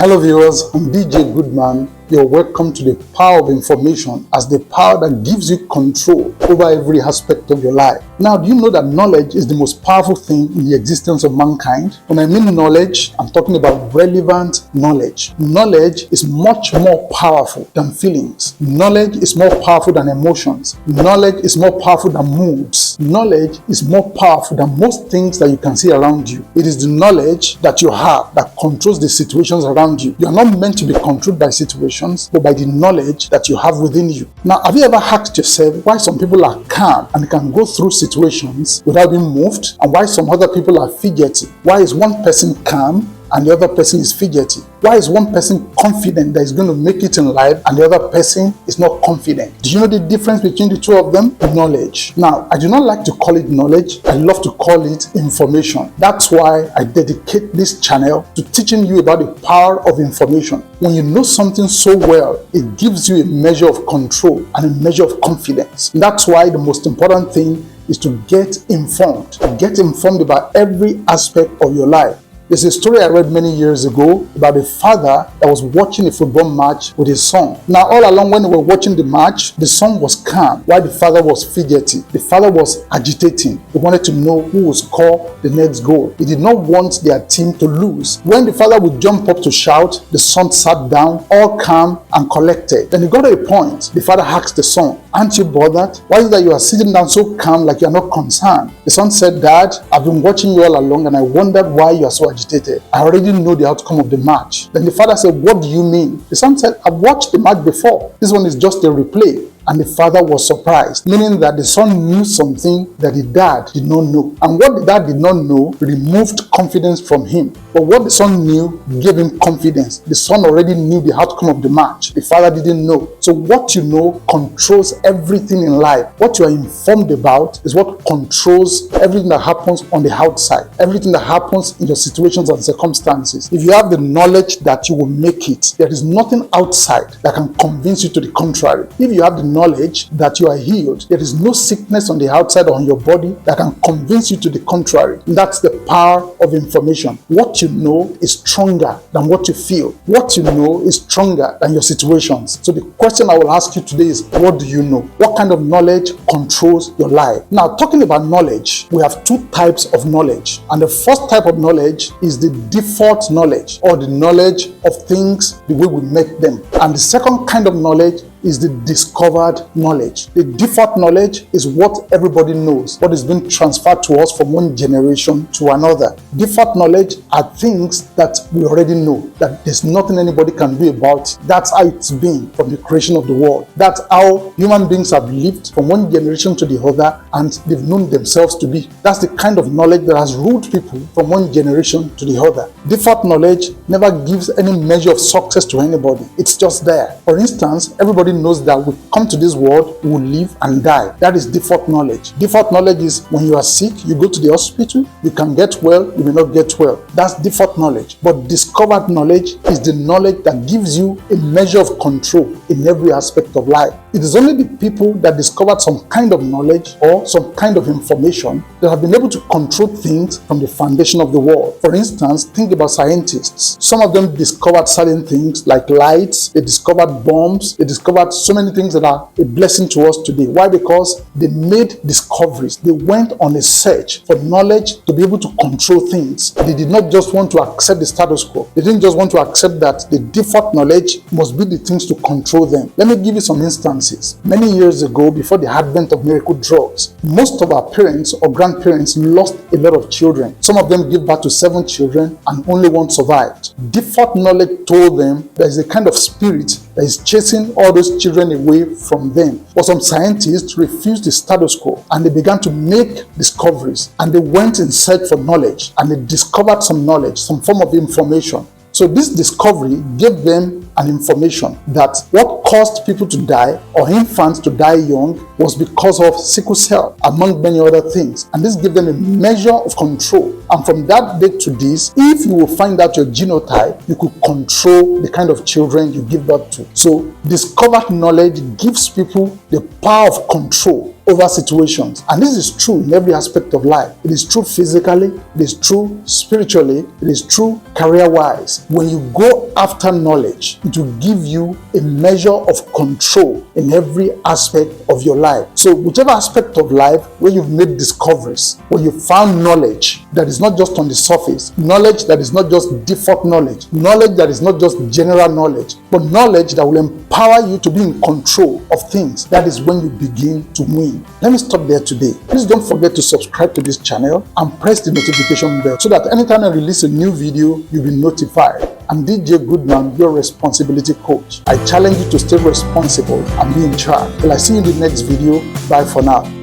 Hello viewers, I'm DJ Goodman. You're welcome to the power of information as the power that gives you control over every aspect of your life. Now, do you know that knowledge is the most powerful thing in the existence of mankind? When I mean knowledge, I'm talking about relevant knowledge. Knowledge is much more powerful than feelings. Knowledge is more powerful than emotions. Knowledge is more powerful than moods. Knowledge is more powerful than most things that you can see around you. It is the knowledge that you have that controls the situations around you. You are not meant to be controlled by situations, but by the knowledge that you have within you. Now, have you ever asked yourself why some people are calm and can go through situations without being moved, and why some other people are fidgety? Why is one person calm and the other person is fidgety? Why is one person confident that he's going to make it in life and the other person is not confident? Do you know the difference between the two of them? Knowledge. Now, I do not like to call it knowledge. I love to call it information. That's why I dedicate this channel to teaching you about the power of information. When you know something so well, it gives you a measure of control and a measure of confidence. That's why the most important thing is to get informed. Get informed about every aspect of your life. There's a story I read many years ago about a father that was watching a football match with his son. Now, all along when they were watching the match, the son was calm while the father was fidgety. The father was agitating. He wanted to know who would score the next goal. He did not want their team to lose. When the father would jump up to shout, the son sat down, all calm and collected. Then he got to a point. The father asked the son, "Aren't you bothered? Why is it that you are sitting down so calm like you are not concerned?" The son said, "Dad, I've been watching you all along and I wondered why you are so agitated. I already know the outcome of the match." Then the father said, "What do you mean?" The son said, "I've watched the match before. This one is just a replay." And the father was surprised, meaning that the son knew something that the dad did not know. And what the dad did not know removed confidence from him. But what the son knew gave him confidence. The son already knew the outcome of the match. The father didn't know. So what you know controls everything in life. What you are informed about is what controls everything that happens on the outside. Everything that happens in your situations and circumstances. If you have the knowledge that you will make it, there is nothing outside that can convince you to the contrary. If you have the knowledge that you are healed, there is no sickness on the outside or on your body that can convince you to the contrary. That's the power of information. What you know is stronger than what you feel. What you know is stronger than your situations. So the question I will ask you today is, what do you know? What kind of knowledge controls your life? Now, talking about knowledge, we have two types of knowledge. And the first type of knowledge is the default knowledge, or the knowledge of things the way we make them. And the second kind of knowledge is the discovered knowledge. The default knowledge is what everybody knows, what is being transferred to us from one generation to another. Default knowledge are things that we already know, that there's nothing anybody can do about it. That's how it's been from the creation of the world. That's how human beings have lived from one generation to the other, and they've known themselves to be. That's the kind of knowledge that has ruled people from one generation to the other. Default knowledge never gives any measure of success to anybody. It's just there. For instance, everybody knows that we come to this world, we will live and die. That is default knowledge. Default knowledge is when you are sick, you go to the hospital, you can get well, you may not get well. That's default knowledge. But discovered knowledge is the knowledge that gives you a measure of control in every aspect of life. It is only the people that discovered some kind of knowledge or some kind of information that have been able to control things from the foundation of the world. For instance, think about scientists. Some of them discovered certain things like lights, they discovered bombs, they discovered so many things that are a blessing to us today. Why? Because they made discoveries. They went on a search for knowledge to be able to control things. They did not just want to accept the status quo. They didn't just want to accept that the default knowledge must be the things to control them. Let me give you some instances. Many years ago, before the advent of miracle drugs, most of our parents or grandparents lost a lot of children. Some of them gave birth to 7 children and only one survived. Default knowledge told them there is a kind of spirit that is chasing all those children away from them. But some scientists refused the status quo and they began to make discoveries, and they went in search for knowledge, and they discovered some knowledge, some form of information. So this discovery gave them an information that what caused people to die or infants to die young was because of sickle cell, among many other things. And this gave them a measure of control. And from that day to this, if you will find out your genotype, you could control the kind of children you give birth to. So discovered knowledge gives people the power of control over situations. And this is true in every aspect of life. It is true physically, it is true spiritually, it is true career-wise. When you go after knowledge, it will give you a measure of control in every aspect of your life. So whichever aspect of life where you've made discoveries, where you found knowledge that is not just on the surface, knowledge that is not just default knowledge, knowledge that is not just general knowledge, but knowledge that will empower you to be in control of things, that is when you begin to win. Let me stop there today. Please don't forget to subscribe to this channel and press the notification bell so that anytime I release a new video, you'll be notified. I'm DJ Goodman, your responsibility coach. I challenge you to stay responsible and be in charge. Till I see you in the next video. Bye for now.